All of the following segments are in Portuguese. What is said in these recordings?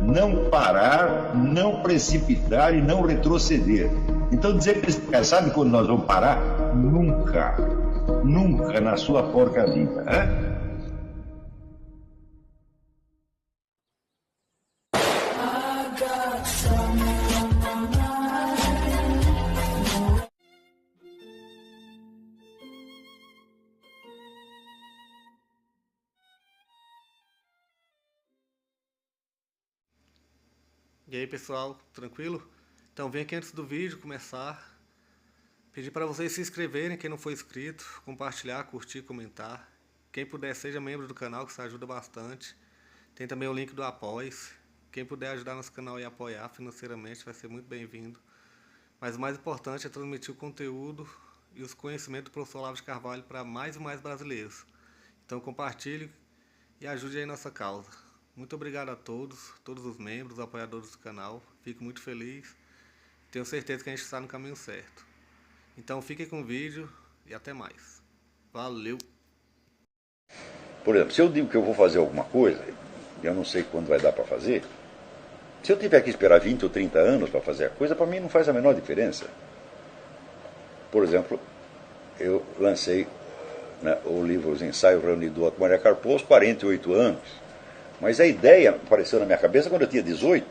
não parar, não precipitar e não retroceder. Então dizer para esse cara, sabe quando nós vamos parar? Nunca. Nunca na sua porca vida. Né? E aí pessoal, tranquilo? Então vem aqui antes do vídeo começar, pedir para vocês se inscreverem, quem não for inscrito, compartilhar, curtir, comentar. Quem puder seja membro do canal, que isso ajuda bastante. Tem também o link do Apoia-se. Quem puder ajudar nosso canal e apoiar financeiramente vai ser muito bem-vindo. Mas o mais importante é transmitir o conteúdo e os conhecimentos do professor Olavo de Carvalho para mais e mais brasileiros. Então compartilhe e ajude aí nossa causa. Muito obrigado a todos os membros, apoiadores do canal. Fico muito feliz. Tenho certeza que a gente está no caminho certo. Então fiquem com o vídeo e até mais. Valeu! Por exemplo, se eu digo que eu vou fazer alguma coisa, eu não sei quando vai dar para fazer, se eu tiver que esperar 20 ou 30 anos para fazer a coisa, para mim não faz a menor diferença. Por exemplo, eu lancei, né, o livro Os Ensaios Reunidos do Otto Maria Carpo aos 48 anos. Mas a ideia apareceu na minha cabeça quando eu tinha 18.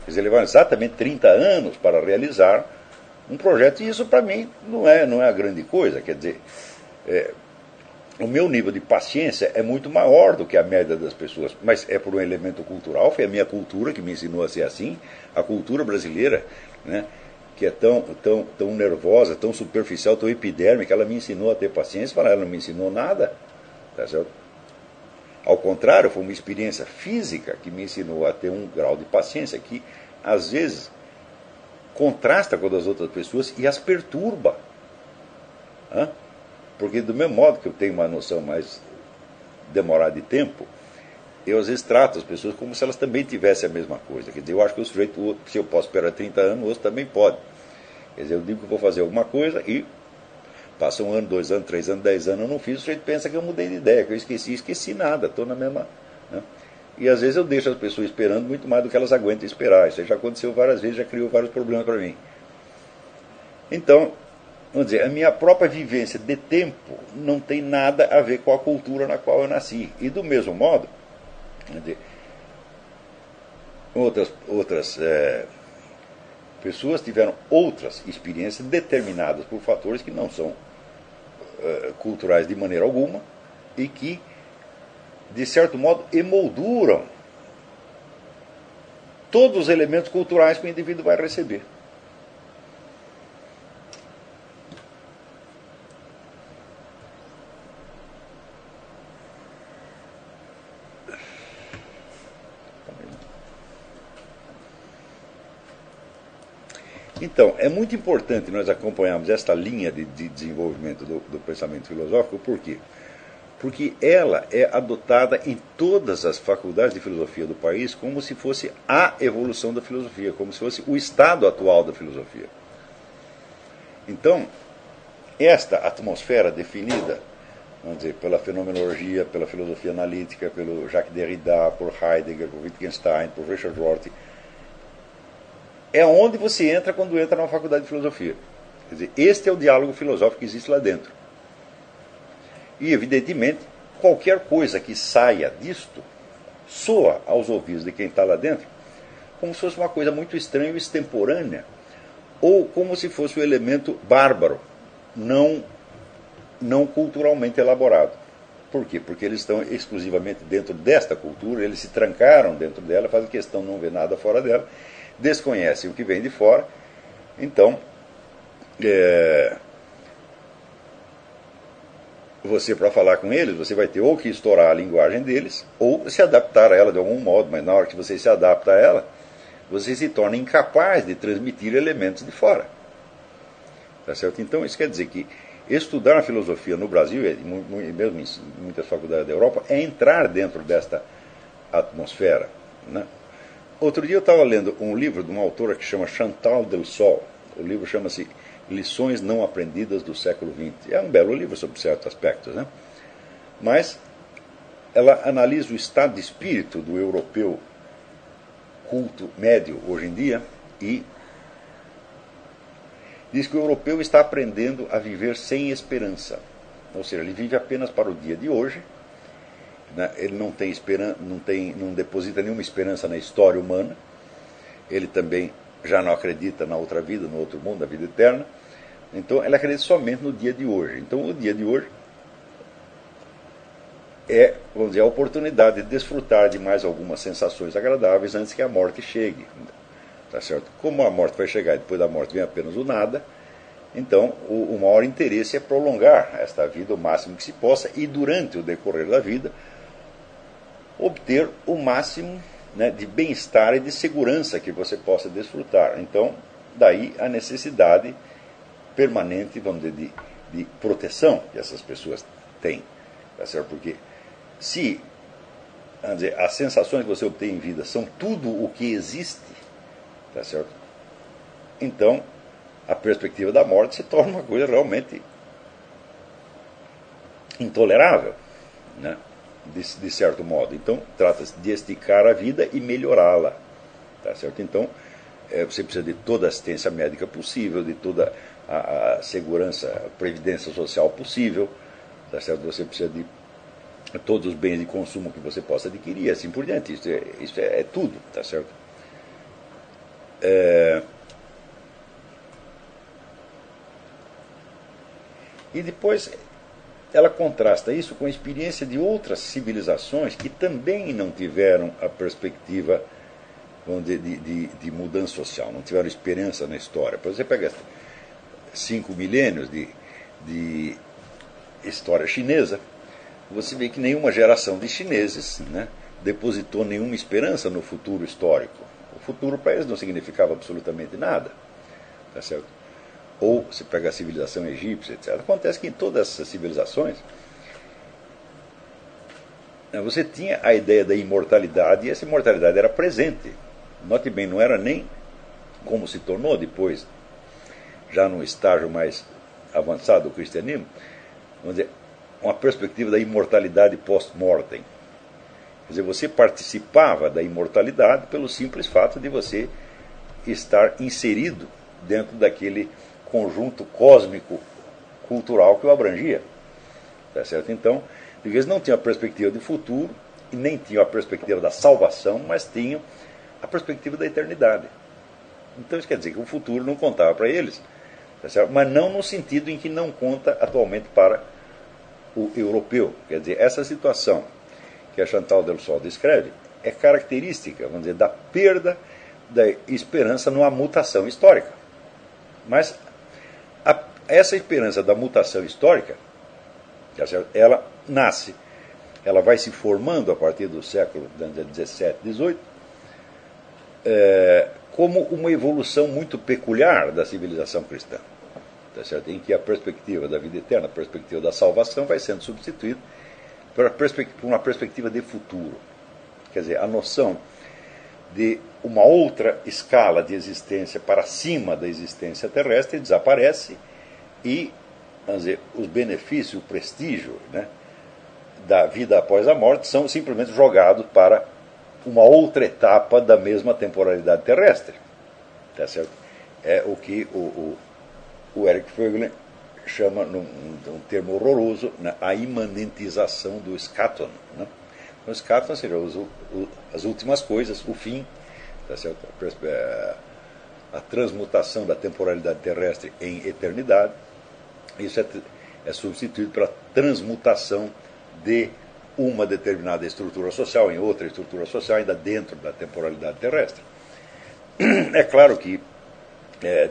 Quer dizer, levaram exatamente 30 anos para realizar um projeto, e isso para mim não é a grande coisa. Quer dizer, o meu nível de paciência é muito maior do que a média das pessoas, mas é por um elemento cultural, foi a minha cultura que me ensinou a ser assim, a cultura brasileira, né, que é tão nervosa, tão superficial, tão epidérmica, ela me ensinou a ter paciência, ela não me ensinou nada, tá certo? Ao contrário, foi uma experiência física que me ensinou a ter um grau de paciência que, às vezes, contrasta com as outras pessoas e as perturba. Porque, do mesmo modo que eu tenho uma noção mais demorada de tempo, eu, às vezes, trato as pessoas como se elas também tivessem a mesma coisa. Quer dizer, eu acho que o sujeito, se eu posso esperar 30 anos, o outro também pode. Quer dizer, eu digo que vou fazer alguma coisa e passa 1 ano, 2 anos, 3 anos, 10 anos, eu não fiz, o sujeito pensa que eu mudei de ideia, que eu esqueci nada, estou na mesma. Né? E às vezes eu deixo as pessoas esperando muito mais do que elas aguentam esperar. Isso já aconteceu várias vezes, já criou vários problemas para mim. Então, vamos dizer, a minha própria vivência de tempo não tem nada a ver com a cultura na qual eu nasci. E do mesmo modo, vamos dizer, outras pessoas tiveram outras experiências determinadas por fatores que não são culturais de maneira alguma e que, de certo modo, emolduram todos os elementos culturais que o indivíduo vai receber. Então, é muito importante nós acompanharmos esta linha de desenvolvimento do pensamento filosófico. Por quê? Porque ela é adotada em todas as faculdades de filosofia do país como se fosse a evolução da filosofia, como se fosse o estado atual da filosofia. Então, esta atmosfera definida, vamos dizer, pela fenomenologia, pela filosofia analítica, pelo Jacques Derrida, por Heidegger, por Wittgenstein, por Richard Rorty, é onde você entra quando entra na faculdade de filosofia. Quer dizer, este é o diálogo filosófico que existe lá dentro. E, evidentemente, qualquer coisa que saia disto soa aos ouvidos de quem está lá dentro como se fosse uma coisa muito estranha e extemporânea, ou como se fosse um elemento bárbaro, não culturalmente elaborado. Por quê? Porque eles estão exclusivamente dentro desta cultura, eles se trancaram dentro dela, fazem questão de não ver nada fora dela, desconhecem o que vem de fora. Então, você, para falar com eles, você vai ter ou que estourar a linguagem deles, ou se adaptar a ela de algum modo, mas na hora que você se adapta a ela, você se torna incapaz de transmitir elementos de fora. Tá certo? Então, isso quer dizer que estudar a filosofia no Brasil, e mesmo em muitas faculdades da Europa, é entrar dentro desta atmosfera, né? Outro dia eu estava lendo um livro de uma autora que chama Chantal Delsol. O livro chama-se Lições Não Aprendidas do Século XX. É um belo livro sobre certos aspectos, né? Mas ela analisa o estado de espírito do europeu culto médio hoje em dia, e diz que o europeu está aprendendo a viver sem esperança. Ou seja, ele vive apenas para o dia de hoje, né? Ele não tem esperança, não deposita nenhuma esperança na história humana, ele também já não acredita na outra vida, no outro mundo, na vida eterna. Então ele acredita somente no dia de hoje. Então o dia de hoje é, vamos dizer, a oportunidade de desfrutar de mais algumas sensações agradáveis antes que a morte chegue. Tá certo? Como a morte vai chegar e depois da morte vem apenas o nada, então o maior interesse é prolongar esta vida o máximo que se possa e durante o decorrer da vida obter o máximo, né, de bem-estar e de segurança que você possa desfrutar. Então, daí a necessidade permanente, vamos dizer, de proteção que essas pessoas têm. Tá certo? Porque se, vamos dizer, as sensações que você obtém em vida são tudo o que existe, tá certo? Então, a perspectiva da morte se torna uma coisa realmente intolerável, né? De certo modo. Então, trata-se de esticar a vida e melhorá-la, tá certo? Então, você precisa de toda a assistência médica possível, de toda a segurança, a previdência social possível, tá certo? Você precisa de todos os bens de consumo que você possa adquirir, assim por diante. Isso é tudo, tá certo? E depois ela contrasta isso com a experiência de outras civilizações que também não tiveram a perspectiva, vamos dizer, de mudança social, não tiveram esperança na história. Por exemplo, você pega 5 milênios de história chinesa, você vê que nenhuma geração de chineses, né, depositou nenhuma esperança no futuro histórico. O futuro para eles não significava absolutamente nada. Tá certo? Ou você pega a civilização egípcia, etc. Acontece que em todas essas civilizações você tinha a ideia da imortalidade e essa imortalidade era presente. Note bem, não era nem como se tornou depois, já num estágio mais avançado do cristianismo, vamos dizer, uma perspectiva da imortalidade post-mortem. Quer dizer, você participava da imortalidade pelo simples fato de você estar inserido dentro daquele conjunto cósmico cultural que o abrangia. Tá certo? Então, eles não tinham a perspectiva de futuro e nem tinham a perspectiva da salvação, mas tinham a perspectiva da eternidade. Então isso quer dizer que o futuro não contava para eles, tá certo? Mas não no sentido em que não conta atualmente para o europeu. Quer dizer, essa situação que a Chantal Delsol descreve é característica, vamos dizer, da perda da esperança numa mutação histórica. Mas essa esperança da mutação histórica, tá certo? Ela nasce, ela vai se formando a partir do século XVII, XVIII, como uma evolução muito peculiar da civilização cristã, tá certo? Em que a perspectiva da vida eterna, a perspectiva da salvação vai sendo substituída por uma perspectiva de futuro. Quer dizer, a noção de uma outra escala de existência para cima da existência terrestre desaparece e, vamos dizer, os benefícios, o prestígio, né, da vida após a morte são simplesmente jogados para uma outra etapa da mesma temporalidade terrestre. Tá certo? É o que o Eric Voegelin chama, num termo horroroso, né, a imanentização do eschaton. Né? O eschaton seja as últimas coisas, o fim, tá certo? A transmutação da temporalidade terrestre em eternidade. Isso é substituído pela transmutação de uma determinada estrutura social em outra estrutura social, ainda dentro da temporalidade terrestre. É claro que,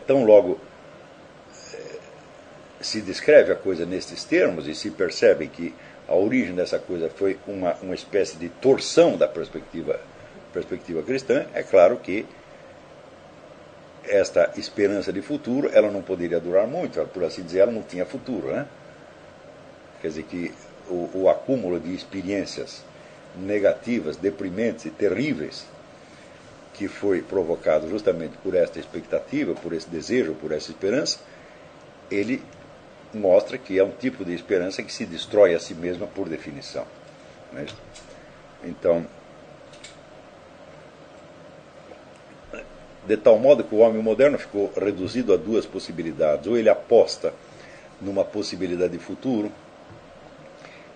tão logo se descreve a coisa nestes termos e se percebe que a origem dessa coisa foi uma espécie de torção da perspectiva cristã, é claro que esta esperança de futuro ela não poderia durar muito, por assim dizer, ela não tinha futuro, né? Quer dizer que o acúmulo de experiências negativas, deprimentes e terríveis que foi provocado justamente por esta expectativa, por esse desejo, por essa esperança, ele mostra que é um tipo de esperança que se destrói a si mesma por definição. Né? Então, de tal modo que o homem moderno ficou reduzido a duas possibilidades. Ou ele aposta numa possibilidade de futuro,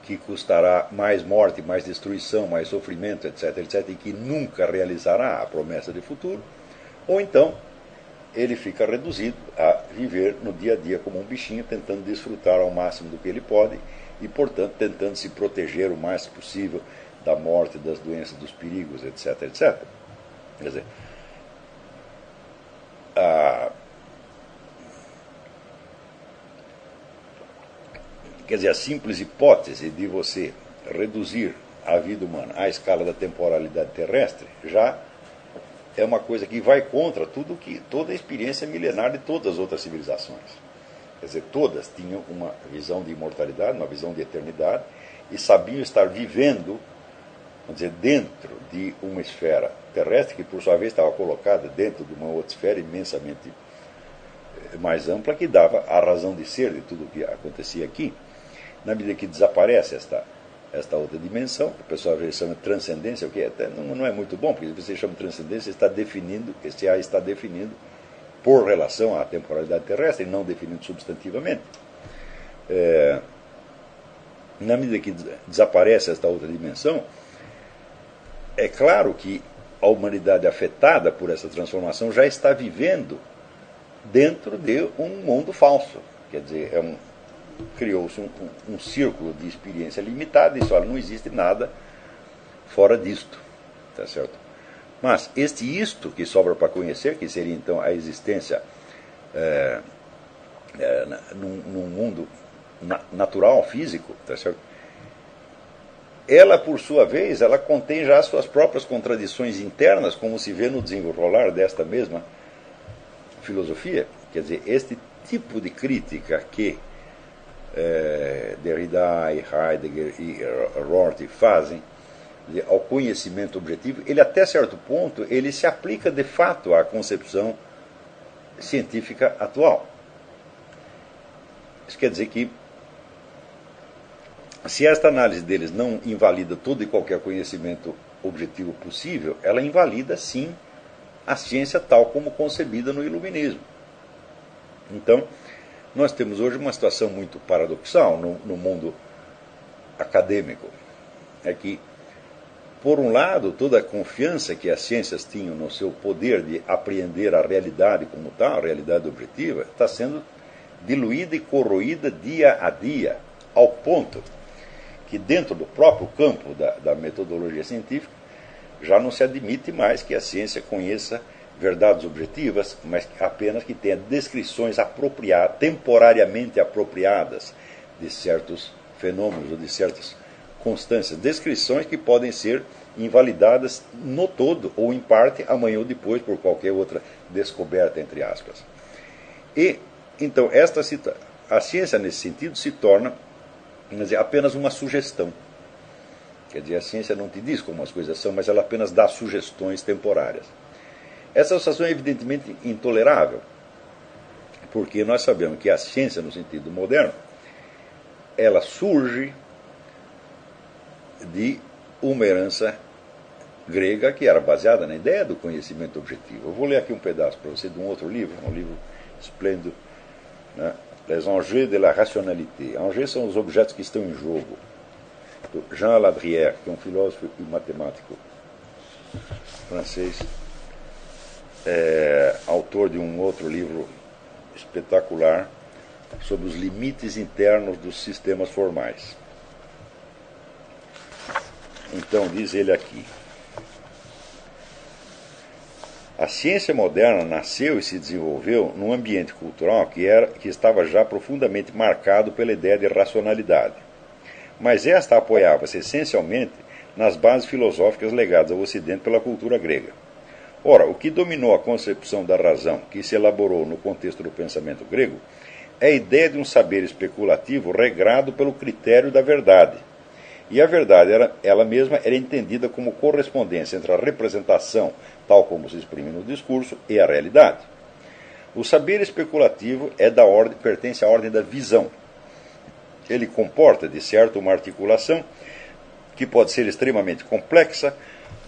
que custará mais morte, mais destruição, mais sofrimento, etc., etc., e que nunca realizará a promessa de futuro, ou então ele fica reduzido a viver no dia a dia como um bichinho, tentando desfrutar ao máximo do que ele pode e, portanto, tentando se proteger o mais possível da morte, das doenças, dos perigos, etc., etc. Quer dizer, a simples hipótese de você reduzir a vida humana à escala da temporalidade terrestre já é uma coisa que vai contra toda a experiência milenar de todas as outras civilizações. Quer dizer, todas tinham uma visão de imortalidade, uma visão de eternidade, e sabiam estar vivendo, vamos dizer, dentro de uma esfera terrestre, que por sua vez estava colocada dentro de uma outra esfera imensamente mais ampla, que dava a razão de ser de tudo o que acontecia aqui. Na medida que desaparece esta outra dimensão, o pessoal às vezes chama de transcendência, o que até não é muito bom, porque se você chama de transcendência, está definindo por relação à temporalidade terrestre, e não definindo substantivamente. Na medida que desaparece esta outra dimensão, é claro que a humanidade afetada por essa transformação já está vivendo dentro de um mundo falso. Quer dizer, criou-se um círculo de experiência limitada e só não existe nada fora disto. Tá certo? Mas isto que sobra para conhecer, que seria então a existência num mundo natural, físico, tá certo? Ela, por sua vez, ela contém já as suas próprias contradições internas, como se vê no desenrolar desta mesma filosofia. Quer dizer, este tipo de crítica que Derrida e Heidegger e Rorty fazem ao conhecimento objetivo, ele até certo ponto ele se aplica de fato à concepção científica atual. Isso quer dizer que se esta análise deles não invalida todo e qualquer conhecimento objetivo possível, ela invalida sim a ciência tal como concebida no iluminismo. Então, nós temos hoje uma situação muito paradoxal no mundo acadêmico. É que, por um lado, toda a confiança que as ciências tinham no seu poder de apreender a realidade como tal, a realidade objetiva, está sendo diluída e corroída dia a dia, ao ponto que dentro do próprio campo da metodologia científica já não se admite mais que a ciência conheça verdades objetivas, mas apenas que tenha descrições temporariamente apropriadas de certos fenômenos ou de certas constâncias, descrições que podem ser invalidadas no todo ou em parte amanhã ou depois por qualquer outra descoberta, entre aspas. E então a ciência nesse sentido se torna, quer dizer, apenas uma sugestão. Quer dizer, a ciência não te diz como as coisas são, mas ela apenas dá sugestões temporárias. Essa situação é evidentemente intolerável, porque nós sabemos que a ciência, no sentido moderno, ela surge de uma herança grega que era baseada na ideia do conhecimento objetivo. Eu vou ler aqui um pedaço para você de um outro livro, um livro esplêndido, né? Les enjeux de la rationalité. Enjeux são os objetos que estão em jogo, do Jean Ladrière, que é um filósofo e matemático francês, autor de um outro livro espetacular sobre os limites internos dos sistemas formais. Então, diz ele aqui: a ciência moderna nasceu e se desenvolveu num ambiente cultural que estava já profundamente marcado pela ideia de racionalidade. Mas esta apoiava-se essencialmente nas bases filosóficas legadas ao Ocidente pela cultura grega. Ora, o que dominou a concepção da razão, que se elaborou no contexto do pensamento grego, é a ideia de um saber especulativo regrado pelo critério da verdade. E a verdade, ela mesma, era entendida como correspondência entre a representação, tal como se exprime no discurso, e a realidade. O saber especulativo pertence à ordem da visão. Ele comporta, de certo, uma articulação que pode ser extremamente complexa,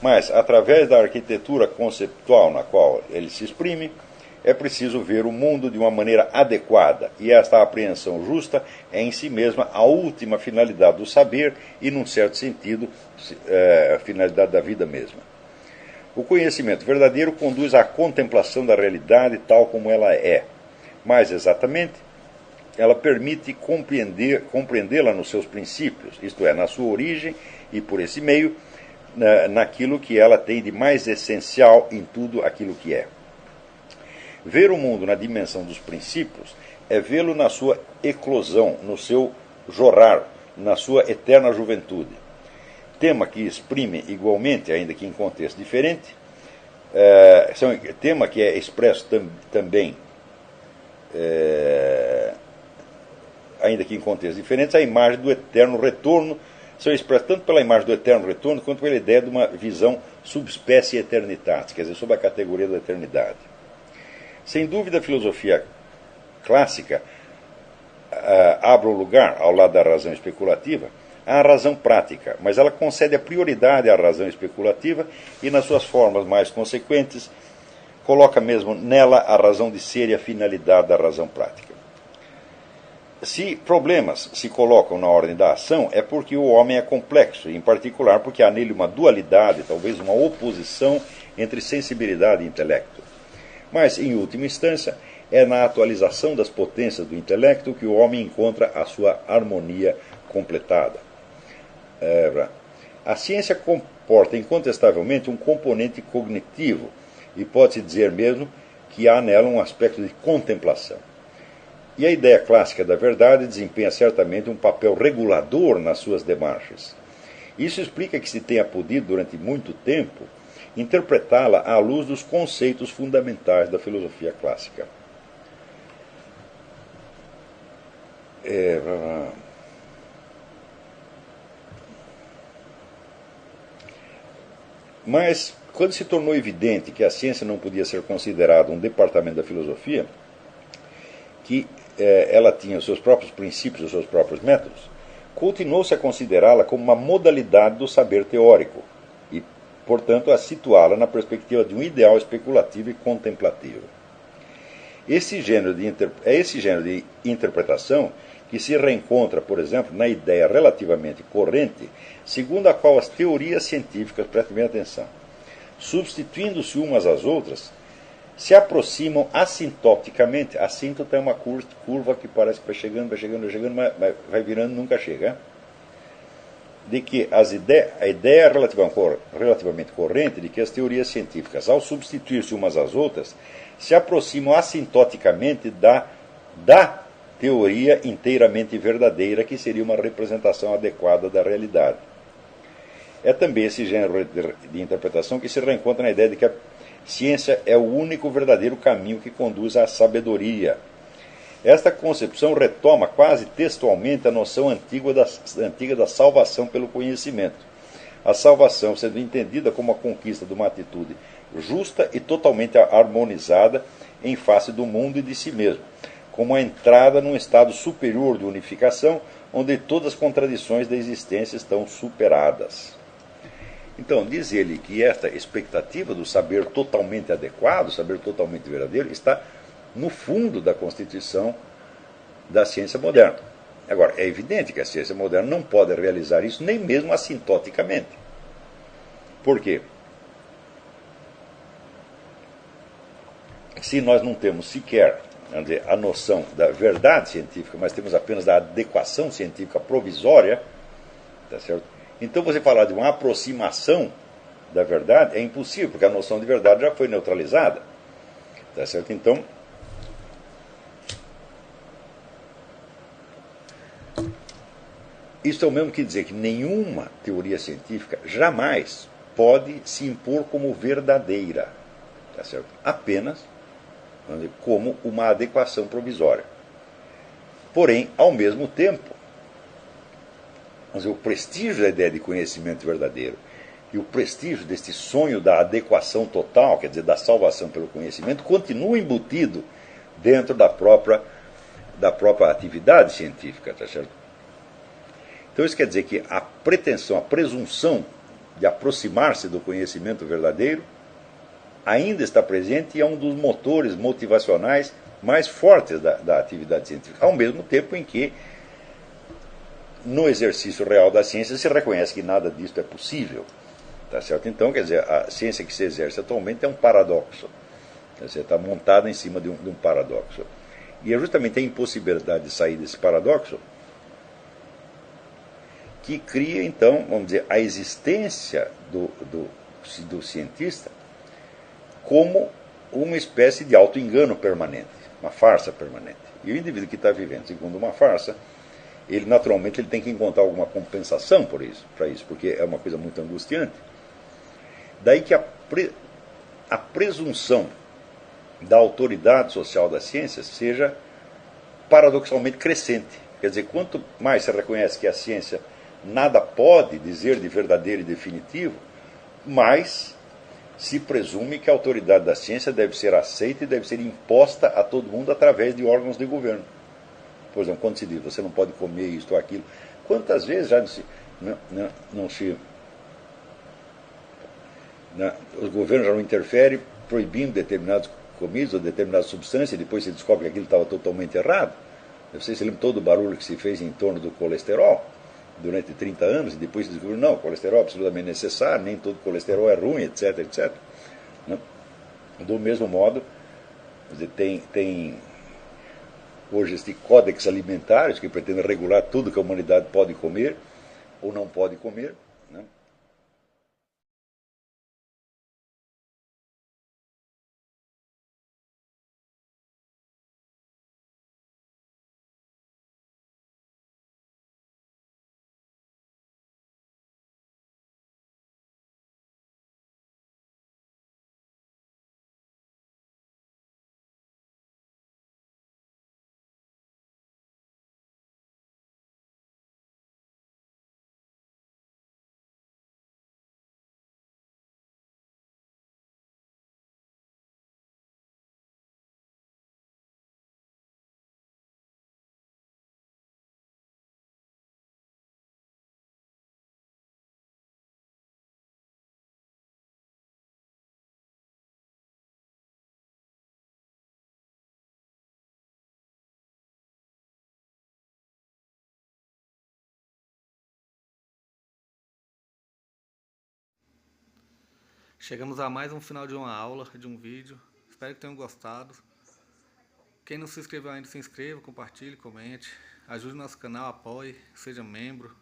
Mas, através da arquitetura conceptual na qual ele se exprime, é preciso ver o mundo de uma maneira adequada, e esta apreensão justa é em si mesma a última finalidade do saber e, num certo sentido, a finalidade da vida mesma. O conhecimento verdadeiro conduz à contemplação da realidade tal como ela é. Mais exatamente, ela permite compreendê-la nos seus princípios, isto é, na sua origem e, por esse meio, naquilo que ela tem de mais essencial em tudo aquilo que é. Ver o mundo na dimensão dos princípios é vê-lo na sua eclosão, no seu jorrar, na sua eterna juventude. Tema que exprime igualmente, ainda que em contexto diferente, tema que é expresso também, ainda que em contextos diferentes, a imagem do eterno retorno, são expressas tanto pela imagem do eterno retorno, quanto pela ideia de uma visão subespécie eternitatis, quer dizer, sob a categoria da eternidade. Sem dúvida, a filosofia clássica abre o lugar, ao lado da razão especulativa, à razão prática, mas ela concede a prioridade à razão especulativa e, nas suas formas mais consequentes, coloca mesmo nela a razão de ser e a finalidade da razão prática. Se problemas se colocam na ordem da ação, é porque o homem é complexo, e em particular porque há nele uma dualidade, talvez uma oposição entre sensibilidade e intelecto. Mas, em última instância, é na atualização das potências do intelecto que o homem encontra a sua harmonia completada. A ciência comporta incontestavelmente um componente cognitivo, e pode-se dizer mesmo que há nela um aspecto de contemplação. E a ideia clássica da verdade desempenha certamente um papel regulador nas suas demarches. Isso explica que se tenha podido, durante muito tempo, interpretá-la à luz dos conceitos fundamentais da filosofia clássica. Mas, quando se tornou evidente que a ciência não podia ser considerada um departamento da filosofia, que ela tinha os seus próprios princípios, os seus próprios métodos, continuou-se a considerá-la como uma modalidade do saber teórico e, portanto, a situá-la na perspectiva de um ideal especulativo e contemplativo. É esse gênero de interpretação que se reencontra, por exemplo, na ideia relativamente corrente, segundo a qual as teorias científicas, prestem bem atenção, substituindo-se umas às outras, se aproximam assintoticamente. Assíntota é uma curva que parece que vai chegando, mas vai virando e nunca chega. De que a ideia relativamente corrente de que as teorias científicas, ao substituir-se umas às outras, se aproximam assintoticamente da teoria inteiramente verdadeira, que seria uma representação adequada da realidade. É também esse gênero de interpretação que se reencontra na ideia de que a ciência é o único verdadeiro caminho que conduz à sabedoria. Esta concepção retoma quase textualmente a noção antiga da salvação pelo conhecimento. A salvação sendo entendida como a conquista de uma atitude justa e totalmente harmonizada em face do mundo e de si mesmo, como a entrada num estado superior de unificação, onde todas as contradições da existência estão superadas. Então, diz ele que esta expectativa do saber totalmente adequado, saber totalmente verdadeiro, está no fundo da constituição da ciência moderna. Agora, é evidente que a ciência moderna não pode realizar isso nem mesmo assintoticamente. Por quê? Se nós não temos sequer, vamos dizer, a noção da verdade científica, mas temos apenas da adequação científica provisória, tá certo? Então, você falar de uma aproximação da verdade é impossível, porque a noção de verdade já foi neutralizada. Tá certo? Então, isso é o mesmo que dizer que nenhuma teoria científica jamais pode se impor como verdadeira. Tá certo? Apenas, vamos dizer, como uma adequação provisória. Porém, ao mesmo tempo, o prestígio da ideia de conhecimento verdadeiro e o prestígio deste sonho da adequação total, quer dizer, da salvação pelo conhecimento, continua embutido dentro da própria atividade científica, tá certo? Então isso quer dizer que a pretensão, a presunção de aproximar-se do conhecimento verdadeiro, ainda está presente e é um dos motores motivacionais mais fortes da atividade científica, ao mesmo tempo em que, no exercício real da ciência, se reconhece que nada disso é possível. Tá certo? Então, quer dizer, a ciência que se exerce atualmente é um paradoxo. Você está montada em cima de um paradoxo. E é justamente a impossibilidade de sair desse paradoxo que cria, então, vamos dizer, a existência do cientista como uma espécie de auto-engano permanente, uma farsa permanente. E o indivíduo que está vivendo segundo uma farsa, ele naturalmente ele tem que encontrar alguma compensação para isso, porque é uma coisa muito angustiante. Daí que a presunção da autoridade social da ciência seja paradoxalmente crescente. Quer dizer, quanto mais se reconhece que a ciência nada pode dizer de verdadeiro e definitivo, mais se presume que a autoridade da ciência deve ser aceita e deve ser imposta a todo mundo através de órgãos de governo. Por exemplo, quando se diz você não pode comer isto ou aquilo, quantas vezes já os governos já não interferem proibindo determinados comidas ou determinadas substâncias e depois se descobre que aquilo estava totalmente errado. Vocês se lembram todo o barulho que se fez em torno do colesterol durante 30 anos e depois se descobriu não, o colesterol é absolutamente necessário, nem todo colesterol é ruim, etc, etc. Do mesmo modo, tem hoje este códex alimentares que pretende regular tudo que a humanidade pode comer ou não pode comer. Né? Chegamos a mais um final de uma aula, de um vídeo. Espero que tenham gostado. Quem não se inscreveu ainda, se inscreva, compartilhe, comente. Ajude nosso canal, apoie, seja membro.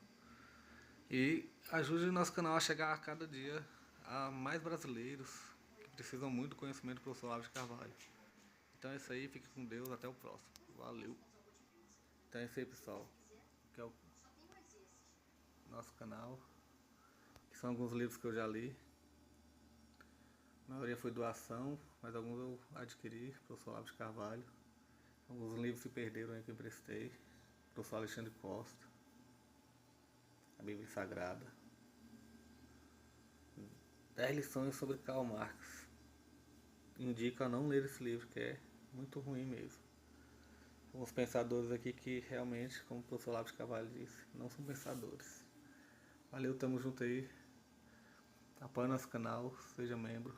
E ajude o nosso canal a chegar a cada dia a mais brasileiros que precisam muito do conhecimento do professor Olavo de Carvalho. Então é isso aí, fique com Deus, até o próximo. Valeu! Então é isso aí, pessoal. Aqui é o nosso canal, que são alguns livros que eu já li. A maioria foi doação, mas alguns eu adquiri, professor Olavo de Carvalho. Alguns livros se perderam aí que eu emprestei, professor Alexandre Costa, a Bíblia Sagrada. 10 lições sobre Karl Marx. Indico a não ler esse livro, que é muito ruim mesmo. Alguns pensadores aqui que realmente, como o professor Olavo de Carvalho disse, não são pensadores. Valeu, tamo junto aí. Apoie nosso canal, seja membro.